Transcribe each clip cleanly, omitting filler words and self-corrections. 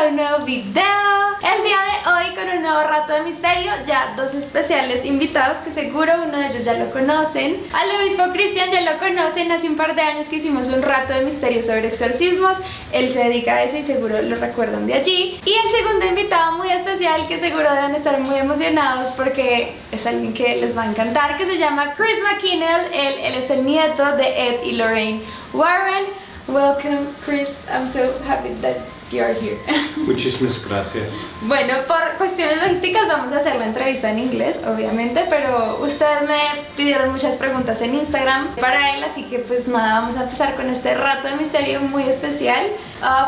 a un nuevo video. El día de hoy con un nuevo rato de misterio, ya dos especiales invitados que seguro uno de ellos ya lo conocen. Al obispo Cristian ya lo conocen, hace un par de años que hicimos un rato de misterio sobre exorcismos. Él se dedica a eso y seguro lo recuerdan de allí. Y el segundo invitado muy especial que seguro deben estar muy emocionados porque es alguien que les va a encantar, que se llama Chris McKinnell. Él es el nieto de Ed y Lorraine Warren. Welcome, Chris. I'm so happy that you are here. Muchísimas gracias. Bueno, por cuestiones logísticas vamos a hacer la entrevista en inglés, obviamente, pero ustedes me pidieron muchas preguntas en Instagram para él, así que pues nada, vamos a empezar con este rato de misterio muy especial.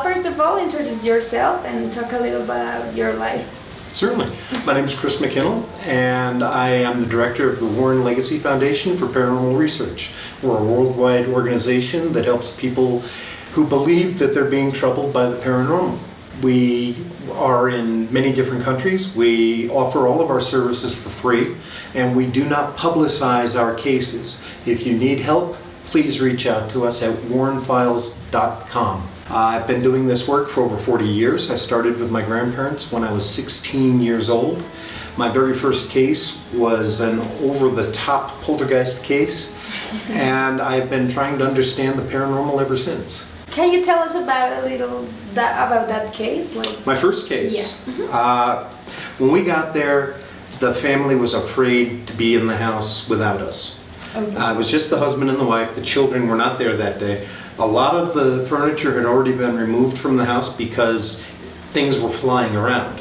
First of all, introduce yourself and talk a little about your life. Certainly. My name is Chris McKinnell, and I am the director of the Warren Legacy Foundation for Paranormal Research. We're a worldwide organization that helps people who believe that they're being troubled by the paranormal. We are in many different countries. We offer all of our services for free, and we do not publicize our cases. If you need help, please reach out to us at warrenfiles.com. I've been doing this work for over 40 years. I started with my grandparents when I was 16 years old. My very first case was an over-the-top poltergeist case, and I've been trying to understand the paranormal ever since. Can you tell us about about that case? My first case? Yeah. When we got there, the family was afraid to be in the house without us. Okay. It was just the husband and the wife. The children were not there that day. A lot of the furniture had already been removed from the house because things were flying around.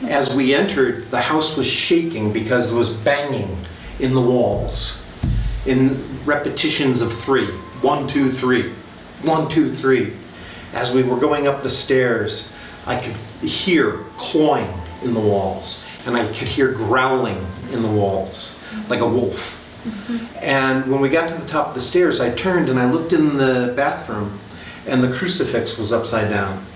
As we entered, the house was shaking because there was banging in the walls in repetitions of 3. 1, 2, 3. 1, 2, 3. As we were going up the stairs, I could hear clawing in the walls, and I could hear growling in the walls, like a wolf. And when we got to the top of the stairs, I turned and I looked in the bathroom, and the crucifix was upside down.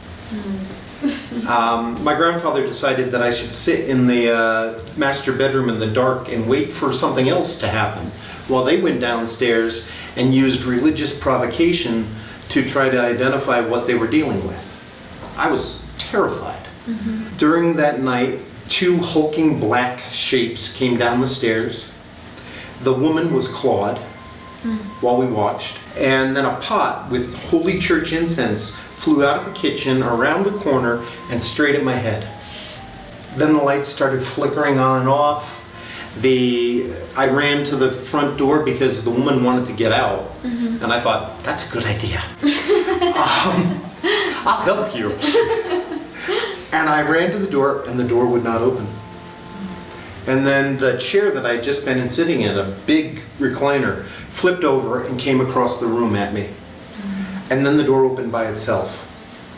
My grandfather decided that I should sit in the master bedroom in the dark and wait for something else to happen, while they went downstairs and used religious provocation to try to identify what they were dealing with. I was terrified. During that night, 2 hulking black shapes came down the stairs. The woman was clawed while we watched, and then a pot with Holy Church incense flew out of the kitchen, around the corner, and straight at my head. Then the lights started flickering on and off. I ran to the front door because the woman wanted to get out, and I thought, that's a good idea. I'll help you. And I ran to the door, and the door would not open. And then the chair that I'd just been sitting in, a big recliner, flipped over and came across the room at me. And then the door opened by itself.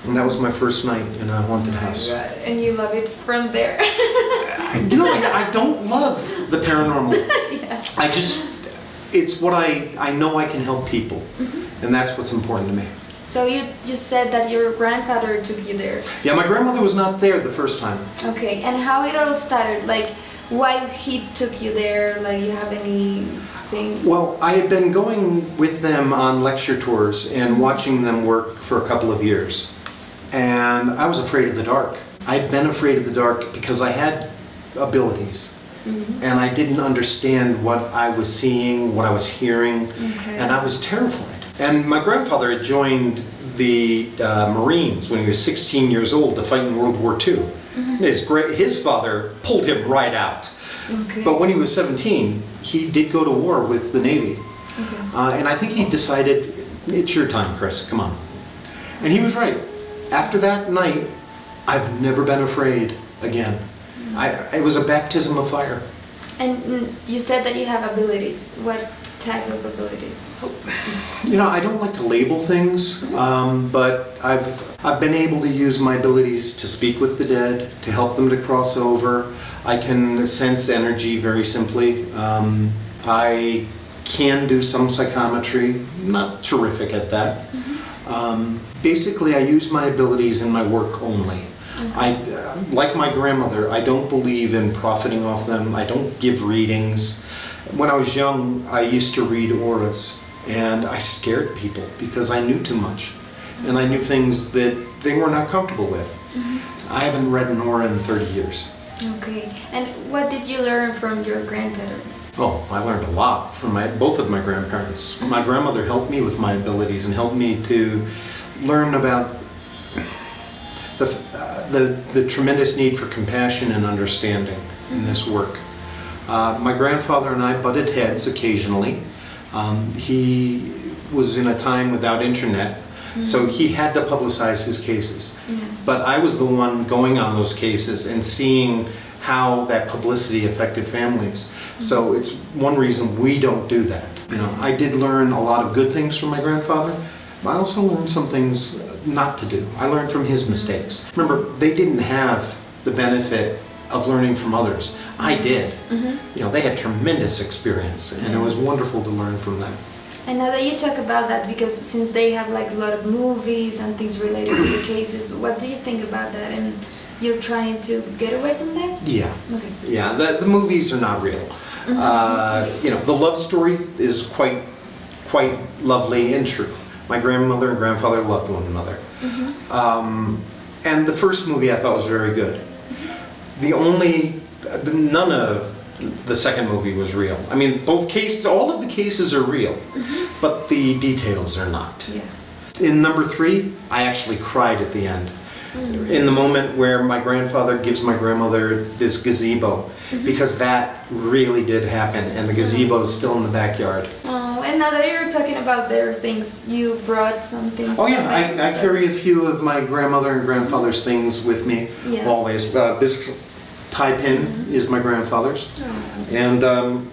And that was my first night in a haunted house. Oh my God. And you love it from there. I don't love the paranormal. Yeah. It's what I know I can help people. And that's what's important to me. So you said that your grandfather took you there. Yeah, my grandmother was not there the first time. Okay, and how it all started? Like, why he took you there? Like, you have anything? Well, I had been going with them on lecture tours and watching them work for a couple of years. And I was afraid of the dark. I'd been afraid of the dark because I had abilities. And I didn't understand what I was seeing, what I was hearing, and I was terrified. And my grandfather had joined the Marines when he was 16 years old to fight in World War II. His father pulled him right out. Okay. But when he was 17, he did go to war with the Navy. And I think he decided, it's your time, Chris, come on. And he was right. After that night, I've never been afraid again. It was a baptism of fire. And you said that you have abilities. What type of abilities? You know, I don't like to label things, but I've been able to use my abilities to speak with the dead, to help them to cross over. I can sense energy very simply. I can do some psychometry, not terrific at that. Basically, I use my abilities in my work only. Like my grandmother, I don't believe in profiting off them. I don't give readings. When I was young, I used to read auras, and I scared people because I knew too much. And I knew things that they were not comfortable with. I haven't read Nora in 30 years. Okay. And what did you learn from your grandfather? Oh, I learned a lot from both of my grandparents. My grandmother helped me with my abilities and helped me to learn about the tremendous need for compassion and understanding in this work. My grandfather and I butted heads occasionally. He was in a time without internet, so he had to publicize his cases. But I was the one going on those cases and seeing how that publicity affected families. So it's one reason we don't do that. You know, I did learn a lot of good things from my grandfather, but I also learned some things not to do. I learned from his mistakes. Remember, they didn't have the benefit of learning from others. I did. You know, they had tremendous experience, and it was wonderful to learn from them. I know that you talk about that because since they have like a lot of movies and things related to the cases, what do you think about that? And you're trying to get away from that? Yeah. Okay. Yeah, the movies are not real. You know, the love story is quite lovely and true. My grandmother and grandfather loved one another. And the first movie I thought was very good. None of the second movie was real. I mean, both cases, all of the cases are real, but the details are not. Yeah. In number 3, I actually cried at the end. In the moment where my grandfather gives my grandmother this gazebo, because that really did happen, and the gazebo is still in the backyard. Oh, and now that you're talking about their things, you brought some things. Oh yeah, I carry a few of my grandmother and grandfather's things with me always. This tie pin is my grandfather's, and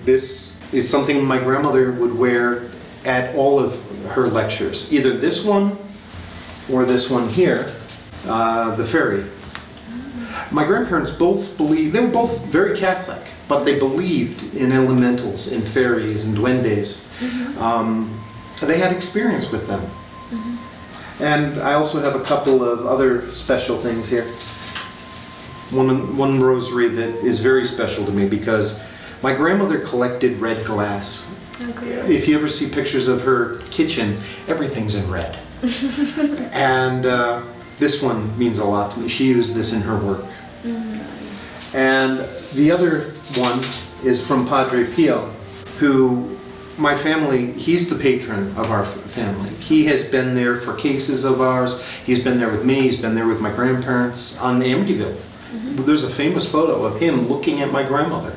this is something my grandmother would wear at all of her lectures. Either this one or this one here, the fairy. My grandparents both believed, they were both very Catholic, but they believed in elementals, in fairies and duendes. They had experience with them. And I also have a couple of other special things here. One rosary that is very special to me because my grandmother collected red glass. Okay. If you ever see pictures of her kitchen, everything's in red. And this one means a lot to me. She used this in her work. And the other one is from Padre Pio, who my family, he's the patron of our family. He has been there for cases of ours. He's been there with me. He's been there with my grandparents on Amityville. There's a famous photo of him looking at my grandmother,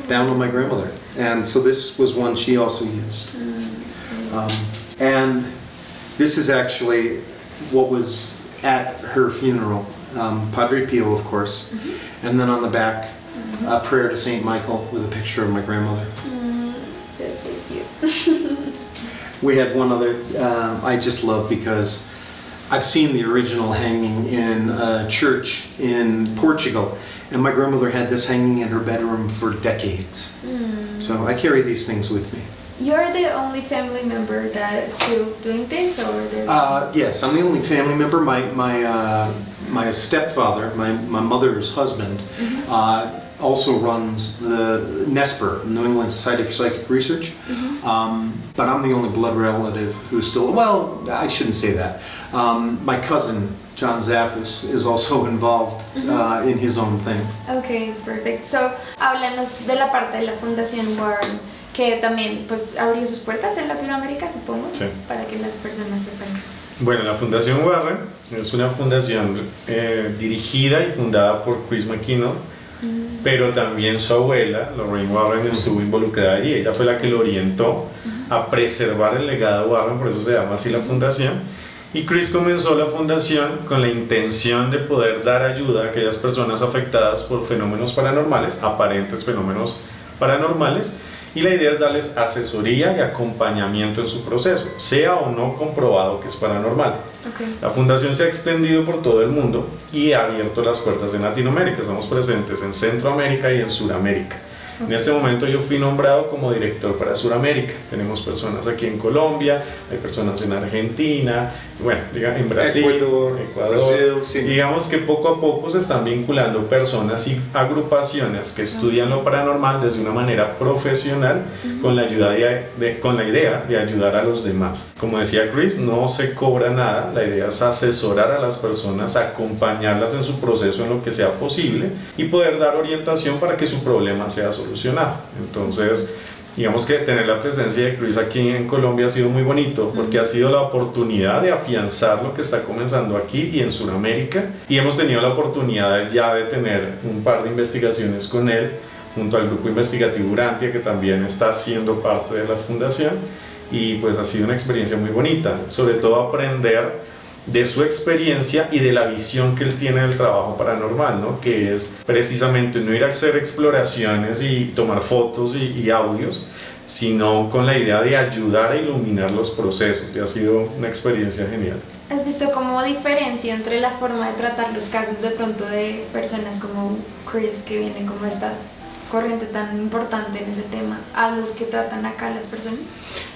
down on my grandmother. And so this was one she also used. And this is actually what was at her funeral. Padre Pio, of course. And then on the back, a prayer to Saint Michael with a picture of my grandmother. That's so cute. We had one other I just love because I've seen the original hanging in a church in Portugal, and my grandmother had this hanging in her bedroom for decades. So I carry these things with me. You're the only family member that is still doing this, or there's... Yes, I'm the only family member. My stepfather, my mother's husband, also runs the NESPR, New England Society for Psychic Research. But I'm the only blood relative who's still, well, I shouldn't say that. My cousin, John Zaffis, is also involved in his own thing. Okay, perfect. So, háblanos de la parte de la Fundación Warren, que también pues abrió sus puertas en Latinoamérica, supongo, para que las personas sepan. Bueno, la Fundación Warren es una fundación dirigida y fundada por Chris McKinnell, pero también su abuela, Lorraine Warren, estuvo involucrada allí. Ella fue la que lo orientó a preservar el legado Warren, por eso se llama así la fundación. Y Chris comenzó la fundación con la intención de poder dar ayuda a aquellas personas afectadas por fenómenos paranormales, aparentes fenómenos paranormales, y la idea es darles asesoría y acompañamiento en su proceso, sea o no comprobado que es paranormal. La fundación se ha extendido por todo el mundo y ha abierto las puertas en Latinoamérica. Estamos presentes en Centroamérica y en Sudamérica. En este momento yo fui nombrado como director para Sudamérica. Tenemos personas aquí en Colombia, hay personas en Argentina, bueno, en Brasil, Ecuador. Brasil, sí. Digamos que poco a poco se están vinculando personas y agrupaciones que estudian lo paranormal desde una manera profesional con la con la idea de ayudar a los demás. Como decía Chris, no se cobra nada, la idea es asesorar a las personas, acompañarlas en su proceso en lo que sea posible y poder dar orientación para que su problema sea solucionado. Entonces, digamos que tener la presencia de Chris aquí en Colombia ha sido muy bonito porque ha sido la oportunidad de afianzar lo que está comenzando aquí y en Sudamérica, y hemos tenido la oportunidad ya de tener un par de investigaciones con él junto al grupo investigativo Urantia, que también está siendo parte de la fundación, y pues ha sido una experiencia muy bonita, sobre todo aprender de su experiencia y de la visión que él tiene del trabajo paranormal, ¿no? Que es precisamente no ir a hacer exploraciones y tomar fotos y audios, sino con la idea de ayudar a iluminar los procesos, y ha sido una experiencia genial. ¿Has visto como diferencia entre la forma de tratar los casos de pronto de personas como Chris, que viene como esta corriente tan importante en ese tema, a los que tratan acá las personas?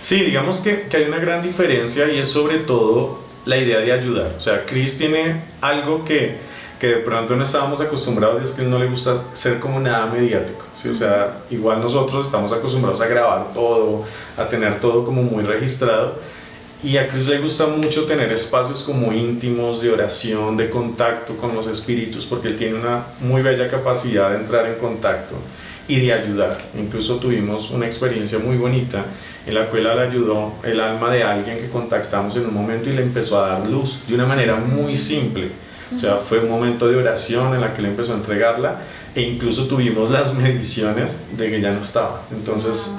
Sí, digamos que hay una gran diferencia, y es sobre todo la idea de ayudar. O sea, Chris tiene algo que de pronto no estábamos acostumbrados, y es que no le gusta ser como nada mediático, ¿sí? O sea, igual nosotros estamos acostumbrados a grabar todo, a tener todo como muy registrado, y a Chris le gusta mucho tener espacios como íntimos, de oración, de contacto con los espíritus, porque él tiene una muy bella capacidad de entrar en contacto y de ayudar. Incluso tuvimos una experiencia muy bonita en la cual él ayudó el alma de alguien que contactamos en un momento y le empezó a dar luz de una manera muy simple. O sea, fue un momento de oración en la que él empezó a entregarla, e incluso tuvimos las mediciones de que ya no estaba. Entonces,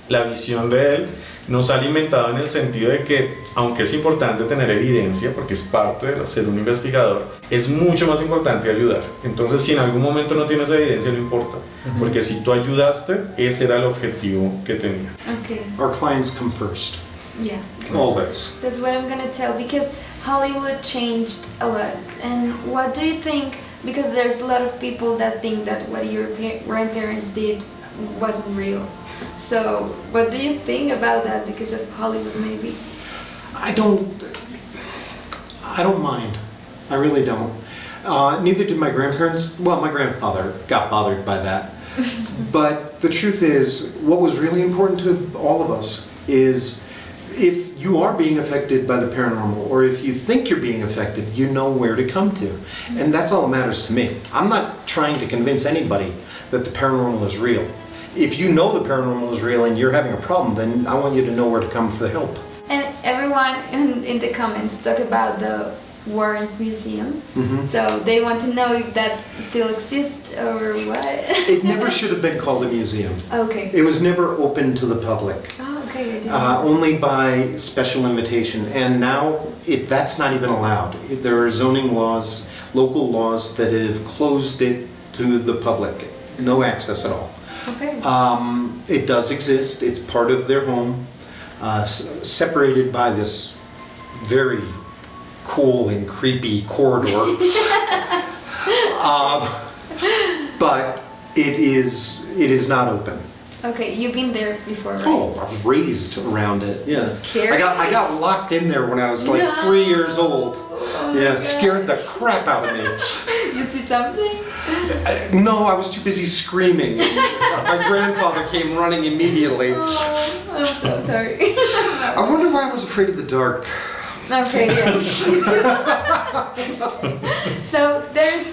la visión de él nos ha alimentado en el sentido de que, aunque es importante tener evidencia, porque es parte de ser un investigador, es mucho más importante ayudar. Entonces, si en algún momento no tienes evidencia, no importa, porque si tú ayudaste, ese era el objetivo que tenía. Okay. Our clients come first. Yeah. Always. That's what I'm gonna tell, because Hollywood changed a lot. And what do you think? Because there's a lot of people that think that what your grandparents did wasn't real. So, what do you think about that because of Hollywood, maybe? I don't mind. I really don't. Neither did my grandparents. Well, my grandfather got bothered by that. But the truth is, what was really important to all of us is, if you are being affected by the paranormal, or if you think you're being affected, you know where to come to. And that's all that matters to me. I'm not trying to convince anybody that the paranormal is real. If you know the paranormal is real and you're having a problem, then I want you to know where to come for the help. And everyone in the comments talk about the Warren's Museum. So they want to know if that still exists or what. It never should have been called a museum. Okay. It was never open to the public. Oh, okay. I didn't know. Only by special invitation. And now that's not even allowed. There are zoning laws, local laws, that have closed it to the public. No access at all. Okay. It does exist. It's part of their home, separated by this very cool and creepy corridor. But it is not open. Okay, you've been there before, right? Oh, I was raised around it. Yeah. It's scary. I got locked in there when I was like 3 years old. Oh Yeah, my scared the crap out of me. You see something? No, I was too busy screaming. My grandfather came running immediately. Oh, I'm so sorry. I wonder why I was afraid of the dark. Okay, yeah, me too. So there's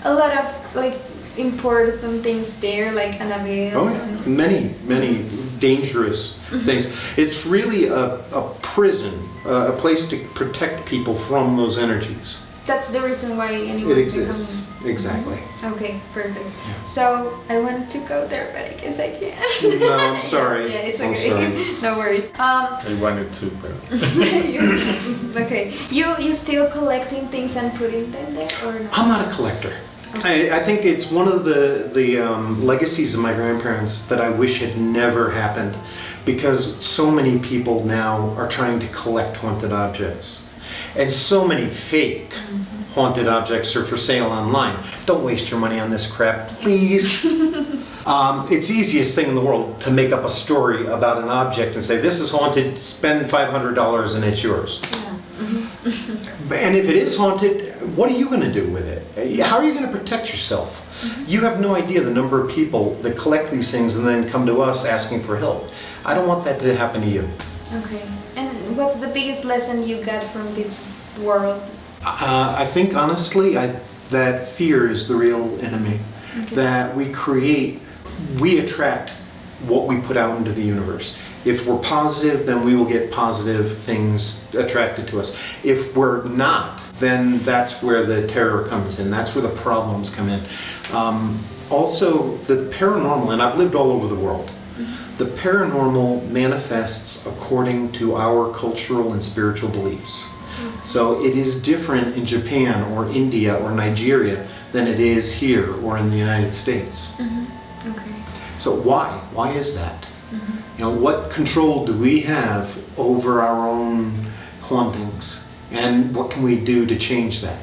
a lot of like important things there, like Annabelle. Oh yeah, many dangerous things. It's really a prison, a place to protect people from those energies. That's the reason why anyone It exists, exactly. Okay, perfect. So I want to go there, but I guess I can't. No, I'm sorry. Yeah, it's I'm okay. sorry. No worries. I wanted to, but Okay. You still collecting things and putting them there, or no? I'm not a collector. I think it's one of the legacies of my grandparents that I wish had never happened, because so many people now are trying to collect haunted objects. And so many fake haunted objects are for sale online. Don't waste your money on this crap, please. It's the easiest thing in the world to make up a story about an object and say, this is haunted, spend $500 and it's yours. And if it is haunted, what are you going to do with it? How are you going to protect yourself? You have no idea the number of people that collect these things and then come to us asking for help. I don't want that to happen to you. Okay. And what's the biggest lesson you got from this world? I think honestly, that fear is the real enemy. Okay. That we attract what we put out into the universe. If we're positive, then we will get positive things attracted to us. If we're not, then that's where the terror comes in. That's where the problems come in. Also, the paranormal, and I've lived all over the world, the paranormal manifests according to our cultural and spiritual beliefs. So it is different in Japan or India or Nigeria than it is here or in the United States. Okay. So why? Why is that? You know, what control do we have over our own hauntings? And what can we do to change that?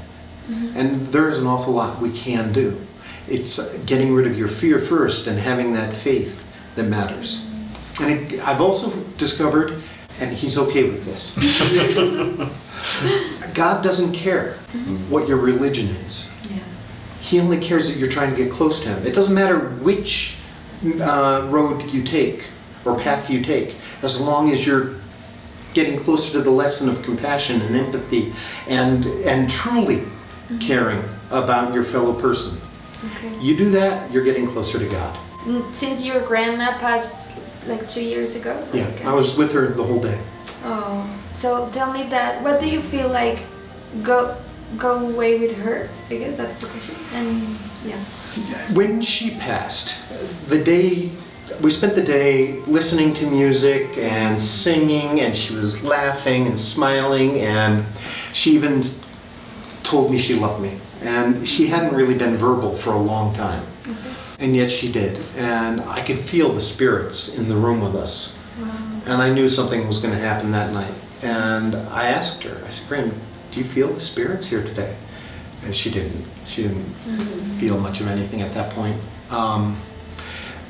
And there's an awful lot we can do. It's getting rid of your fear first and having that faith that matters. And I've also discovered, and he's okay with this, God doesn't care what your religion is. Yeah. He only cares that you're trying to get close to Him. It doesn't matter which road you take or path you take, as long as you're getting closer to the lesson of compassion and empathy and truly caring about your fellow person. Okay. You do that, you're getting closer to God. Since your grandma passed like 2 years ago? Yeah, I was with her the whole day. Oh, so tell me that. What do you feel like go away with her? I guess that's the question. And yeah. When she passed, we spent the day listening to music and singing, and she was laughing and smiling, and she even told me she loved me. And she hadn't really been verbal for a long time. And yet she did. And I could feel the spirits in the room with us. Wow. And I knew something was going to happen that night. And I asked her, I said, Graham, do you feel the spirits here today? And she didn't. She didn't feel much of anything at that point.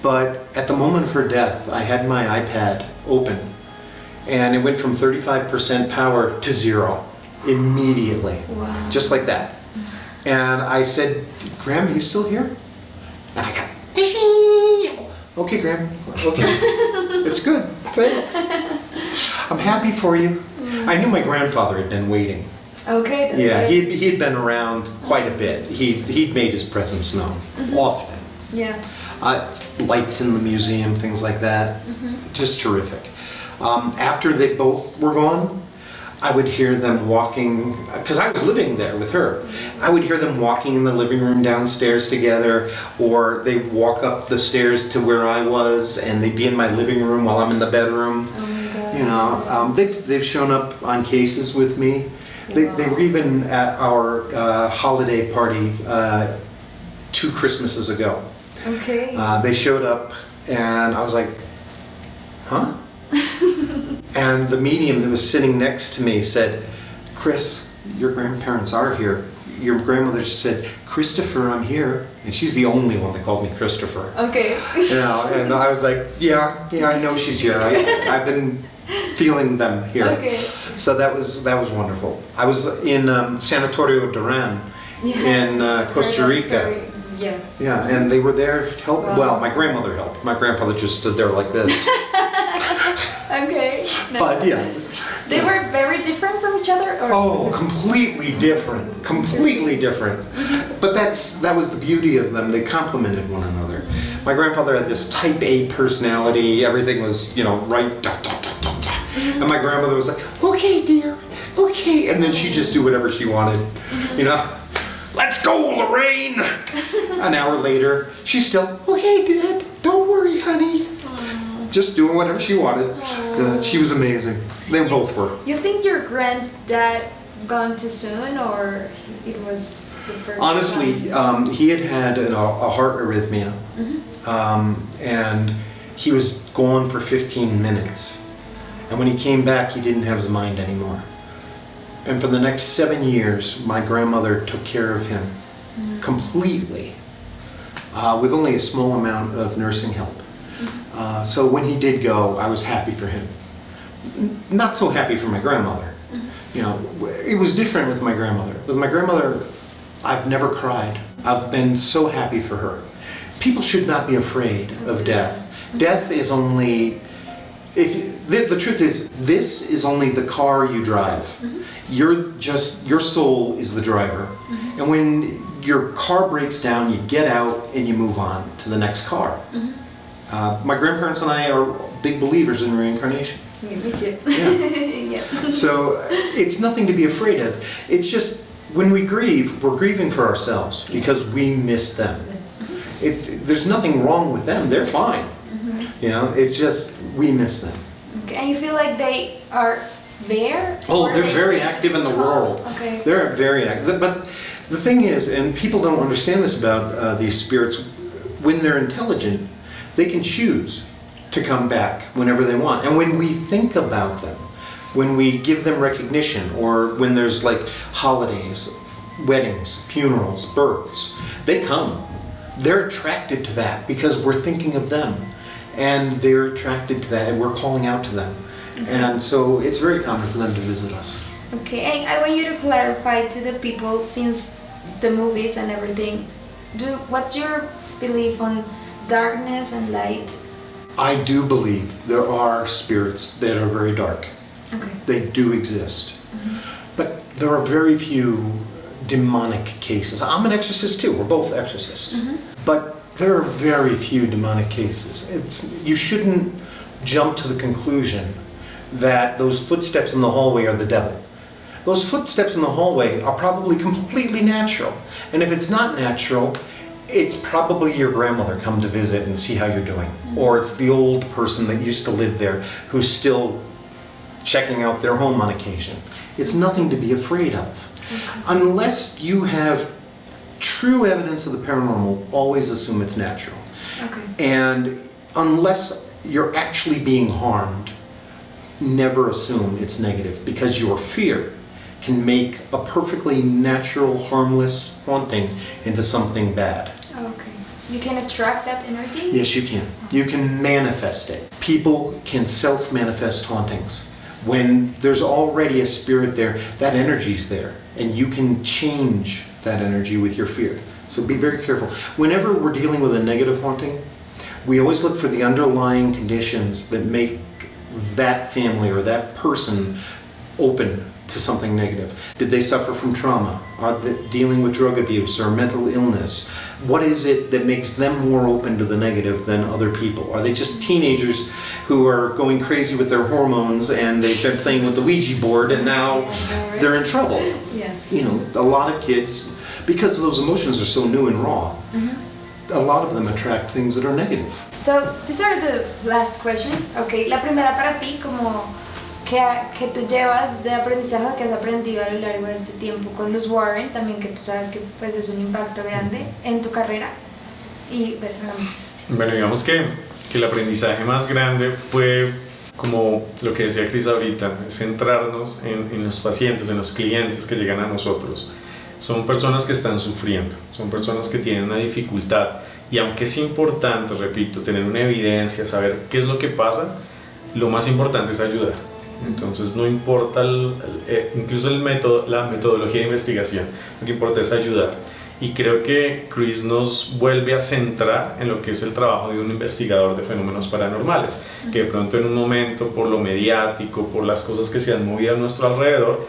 But at the moment of her death, I had my iPad open. And it went from 35% power to 0 immediately. Wow. Just like that. And I said, Graham, are you still here? And I got, okay, Graham, okay. It's good, thanks. I'm happy for you. I knew my grandfather had been waiting. Okay. That's Yeah, great. he had been around quite a bit. He'd made his presence known often. Yeah. Lights in the museum, things like that. Just terrific. After they both were gone, I would hear them walking, because I was living there with her. I would hear them walking in the living room downstairs together, or they'd walk up the stairs to where I was, and they'd be in my living room while I'm in the bedroom. Oh my God. You know, they've shown up on cases with me. They were even at our holiday party 2 Christmases ago. Okay. They showed up, and I was like, huh? And the medium that was sitting next to me said, Chris, your grandparents are here. Your grandmother just said, Christopher, I'm here. And she's the only one that called me Christopher. Okay. You know, and I was like, yeah, I know she's here. I've been feeling them here. Okay. So that was wonderful. I was in Sanatorio Duran in Costa Rica. Yeah. Yeah, and they were there helping. Wow. Well, my grandmother helped. My grandfather just stood there like this. Okay. But yeah. They were very different from each other? Or? Oh, completely different. Completely different. But that was the beauty of them. They complemented one another. My grandfather had this type A personality. Everything was, right. And my grandmother was like, okay, dear. Okay. And then she'd just do whatever she wanted. Let's go, Lorraine! An hour later, she's still, okay, Dad, don't worry, honey. Just doing whatever she wanted. She was amazing. They both were. You think your granddad gone too soon, or it was the first Honestly, time? he had a heart arrhythmia. And he was gone for 15 minutes. And when he came back, he didn't have his mind anymore. And for the next 7 years, my grandmother took care of him completely. with only a small amount of nursing help. So when he did go, I was happy for him. Not so happy for my grandmother. You know, it was different with my grandmother. With my grandmother, I've never cried. I've been so happy for her. People should not be afraid of death. Death is only, the truth is, this is only the car you drive. Your soul is the driver. And when your car breaks down, you get out and you move on to the next car. My grandparents and I are big believers in reincarnation. Me too. Yeah. So it's nothing to be afraid of. It's just when we grieve, we're grieving for ourselves because we miss them. There's nothing wrong with them. They're fine. You know, it's just we miss them. Okay. And you feel like they are there? Oh, they're very active in the world. Okay. They're very active. But the thing is, and people don't understand this about these spirits, when they're intelligent, they can choose to come back whenever they want. And when we think about them, when we give them recognition, or when there's like holidays, weddings, funerals, births, they come. They're attracted to that because we're thinking of them. And they're attracted to that and we're calling out to them. And so it's very common for them to visit us. Okay, and I want you to clarify to the people, since the movies and everything, what's your belief on darkness and light? I do believe there are spirits that are very dark. Okay. They do exist. But there are very few demonic cases. I'm an exorcist too, we're both exorcists. But there are very few demonic cases. You shouldn't jump to the conclusion that those footsteps in the hallway are the devil. Those footsteps in the hallway are probably completely natural. And if it's not natural, it's probably your grandmother come to visit and see how you're doing. Or it's the old person that used to live there who's still checking out their home on occasion. It's nothing to be afraid of. Unless you have true evidence of the paranormal, always assume it's natural. Okay. And unless you're actually being harmed, never assume it's negative, because your fear can make a perfectly natural, harmless haunting into something bad. Okay. You can attract that energy? Yes, you can. You can manifest it. People can self-manifest hauntings. When there's already a spirit there, that energy's there, and you can change that energy with your fear. So be very careful. Whenever we're dealing with a negative haunting, we always look for the underlying conditions that make that family or that person open to something negative. Did they suffer from trauma? Are they dealing with drug abuse or mental illness? What is it that makes them more open to the negative than other people? Are they just teenagers who are going crazy with their hormones and they've been playing with the Ouija board and now they're in trouble? Yeah. You know, a lot of kids, because those emotions are so new and raw, a lot of them attract things that are negative. So, these are the last questions. Okay, la primera para ti, como que tú llevas de aprendizaje, que has aprendido a lo largo de este tiempo con los Warren, también que tú sabes que pues es un impacto grande en tu carrera. Y bueno, hagamos así. Bueno, digamos que el aprendizaje más grande fue, como lo que decía Cris ahorita, centrarnos en los pacientes, en los clientes que llegan a nosotros. Son personas que están sufriendo, son personas que tienen una dificultad, y aunque es importante, repito, tener una evidencia, saber qué es lo que pasa, lo más importante es ayudar. Entonces no importa incluso la metodología de investigación, lo que importa es ayudar. Y creo que Chris nos vuelve a centrar en lo que es el trabajo de un investigador de fenómenos paranormales, que de pronto en un momento, por lo mediático, por las cosas que se han movido a nuestro alrededor,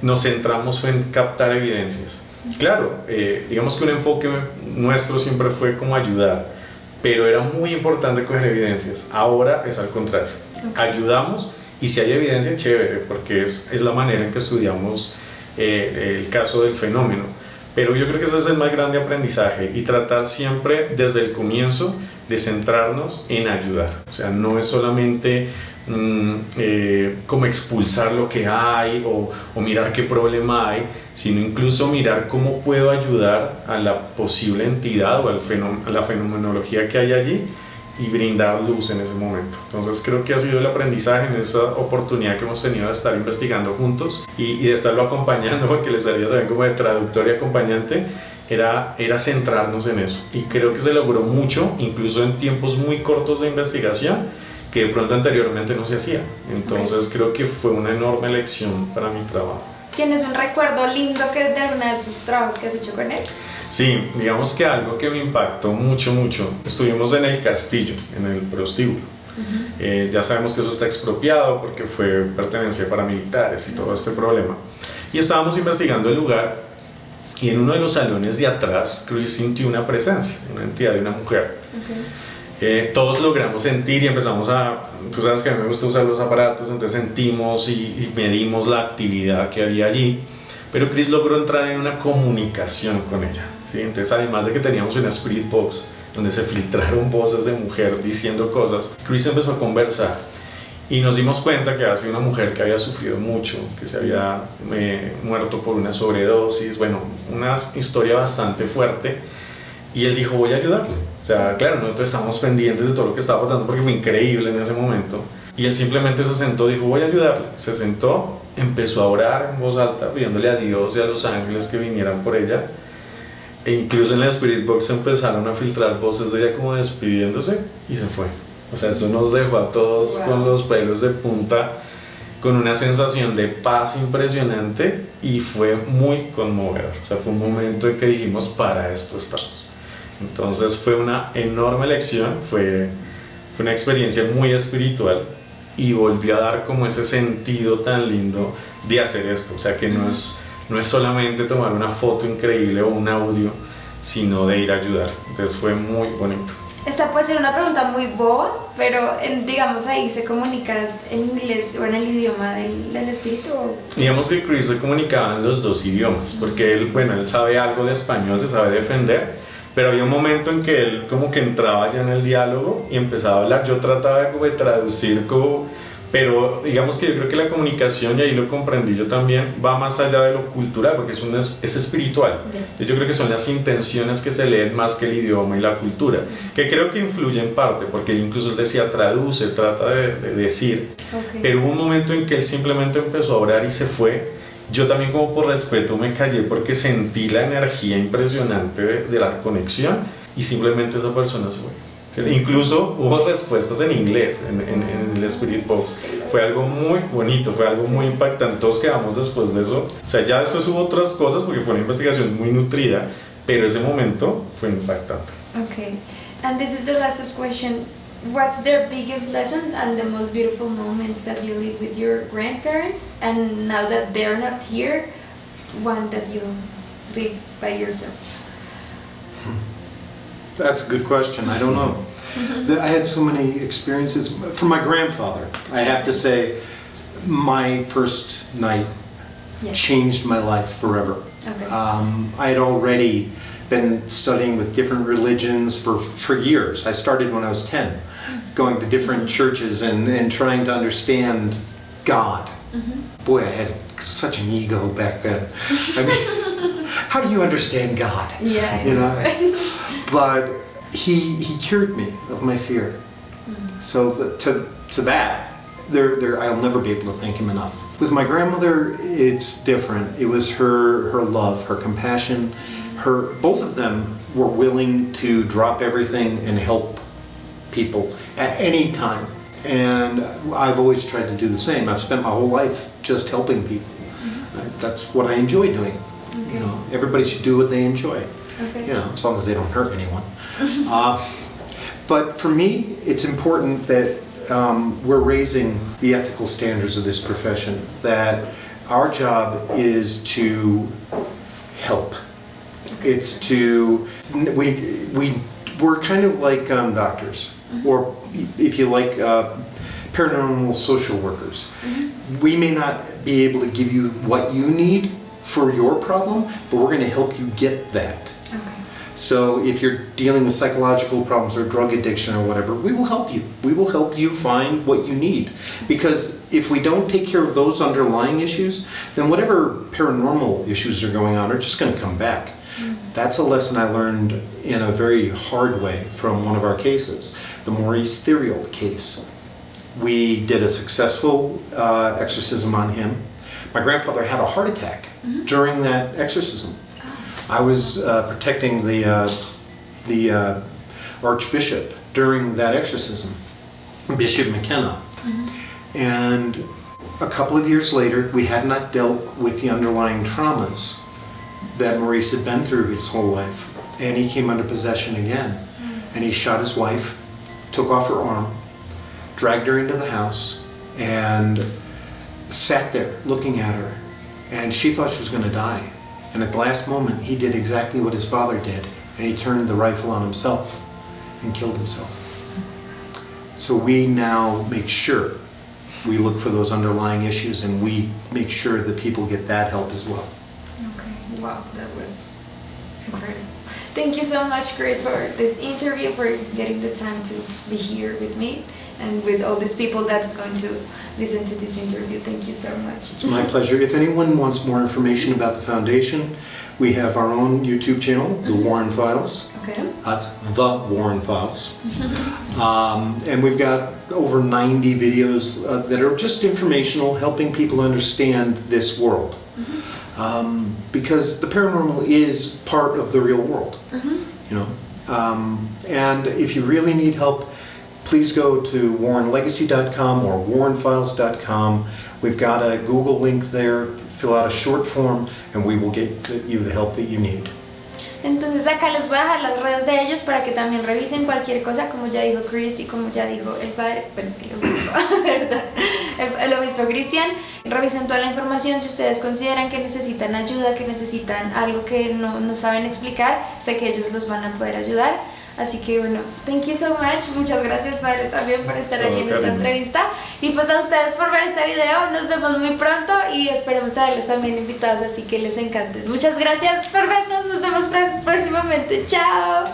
nos centramos en captar evidencias. Claro, digamos que un enfoque nuestro siempre fue como ayudar, pero era muy importante coger evidencias. Ahora es al contrario, ayudamos, y si hay evidencia, chévere, porque es la manera en que estudiamos el caso del fenómeno. Pero yo creo que ese es el más grande aprendizaje, y tratar siempre desde el comienzo de centrarnos en ayudar. O sea, no es solamente como expulsar lo que hay o mirar qué problema hay, sino incluso mirar cómo puedo ayudar a la posible entidad o a la fenomenología que hay allí y brindar luz en ese momento. Entonces creo que ha sido el aprendizaje en esa oportunidad que hemos tenido de estar investigando juntos y de estarlo acompañando, porque les salía también como de traductor y acompañante. era centrarnos en eso. Y creo que se logró mucho, incluso en tiempos muy cortos de investigación, que de pronto anteriormente no se hacía. Entonces creo que fue una enorme lección para mi trabajo. ¿Tienes un recuerdo lindo de alguna de sus trabajos que has hecho con él? Sí, digamos que algo que me impactó mucho, estuvimos en el castillo, en el prostíbulo. Ya sabemos que eso está expropiado porque fue pertenencia de paramilitares y todo este problema. Y estábamos investigando el lugar y en uno de los salones de atrás, Chris sintió una presencia, una entidad de una mujer. Todos logramos sentir y empezamos tú sabes que a mí me gusta usar los aparatos, entonces sentimos y medimos la actividad que había allí, pero Chris logró entrar en una comunicación con ella, ¿sí? Entonces además de que teníamos una spirit box donde se filtraron voces de mujer diciendo cosas, Chris empezó a conversar y nos dimos cuenta que había sido una mujer que había sufrido mucho, que se había muerto por una sobredosis, bueno, una historia bastante fuerte, y él dijo, voy a ayudarle. O sea, claro, nosotros estábamos pendientes de todo lo que estaba pasando porque fue increíble en ese momento, y él simplemente se sentó, dijo, voy a ayudarle. Se sentó, empezó a orar en voz alta, pidiéndole a Dios y a los ángeles que vinieran por ella, e incluso en la Spirit Box empezaron a filtrar voces de ella como despidiéndose, y se fue. O sea, eso nos dejó a todos con los pelos de punta, con una sensación de paz impresionante, y fue muy conmovedor. O sea, fue un momento en que dijimos, para esto estamos. Entonces fue una enorme lección, fue una experiencia muy espiritual, y volvió a dar como ese sentido tan lindo de hacer esto. O sea, que no es solamente tomar una foto increíble o un audio, sino de ir a ayudar. Entonces fue muy bonito. Esta puede ser una pregunta muy boba, pero digamos ahí se comunica en inglés o en el idioma del espíritu. Digamos que Chris se comunicaba en los dos idiomas, porque él sabe algo de español, se sabe defender, pero había un momento en que él como que entraba ya en el diálogo y empezaba a hablar. Yo trataba como de traducir pero digamos que yo creo que la comunicación, y ahí lo comprendí yo también, va más allá de lo cultural, porque es espiritual. Yo creo que son las intenciones que se leen más que el idioma y la cultura, que creo que influye en parte, porque incluso él decía traduce, trata de decir, pero hubo un momento en que él simplemente empezó a orar y se fue. Yo también, como por respeto, me callé porque sentí la energía impresionante de la conexión, y simplemente esa persona se fue. Incluso hubo respuestas en inglés en el Spirit Box. Fue algo muy bonito, fue algo muy impactante. Todos quedamos después de eso. O sea, ya después hubo otras cosas porque fue una investigación muy nutrida, pero ese momento fue impactante. Okay, and this is the last question. What's the biggest lesson and the most beautiful moments that you live with your grandparents, and now that they're not here, one that you live by yourself? That's a good question. I don't know. I had so many experiences. From my grandfather, I have to say, my first night changed my life forever. Okay. I had already been studying with different religions for years. I started when I was 10, going to different churches and trying to understand God. Boy, I had such an ego back then. I mean, how do you understand God? Yeah, you know. But he cured me of my fear. So to that, I'll never be able to thank him enough. With my grandmother, it's different. It was her love, her compassion. Both of them were willing to drop everything and help people at any time. And I've always tried to do the same. I've spent my whole life just helping people. That's what I enjoy doing. You know, everybody should do what they enjoy. Okay. You know, as long as they don't hurt anyone. But for me, it's important that we're raising the ethical standards of this profession, that our job is to help. It's to, we're kind of like doctors, or if you like, paranormal social workers. We may not be able to give you what you need for your problem, but we're going to help you get that. Okay. So if you're dealing with psychological problems or drug addiction or whatever, we will help you. We will help you find what you need. Because if we don't take care of those underlying issues, then whatever paranormal issues are going on are just going to come back. That's a lesson I learned in a very hard way from one of our cases, the MISTERIO case. We did a successful exorcism on him. My grandfather had a heart attack during that exorcism. I was protecting the Archbishop during that exorcism, Bishop McKenna. And a couple of years later, we had not dealt with the underlying traumas that Maurice had been through his whole life. And he came under possession again. And he shot his wife, took off her arm, dragged her into the house, and sat there looking at her. And she thought she was going to die. And at the last moment, he did exactly what his father did. And he turned the rifle on himself and killed himself. So we now make sure we look for those underlying issues, and we make sure that people get that help as well. Okay, wow, that was incredible. Thank you so much, Chris, for this interview, for getting the time to be here with me and with all these people that's going to listen to this interview. Thank you so much. It's my pleasure. If anyone wants more information about the foundation, we have our own YouTube channel, The Warren Files. Okay. That's The Warren Files. And we've got over 90 videos that are just informational, helping people understand this world. Because the paranormal is part of the real world, you know. And if you really need help, please go to warrenlegacy.com or warrenfiles.com. We've got a Google link there. Fill out a short form, and we will get you the help that you need. Entonces acá les voy a dejar las redes de ellos para que también revisen cualquier cosa, como ya dijo Chris y como ya dijo el padre, bueno, el obispo, ¿verdad? El obispo Cristian. Revisen toda la información. Si ustedes consideran que necesitan ayuda, que necesitan algo que no saben explicar, sé que ellos los van a poder ayudar. Así que bueno, thank you so much. Muchas gracias, padre, también por estar aquí en esta entrevista. Y pues a ustedes por ver este video. Nos vemos muy pronto y esperemos traerles también invitados, así que les encante. Muchas gracias por vernos. Nos vemos próximamente. Chao.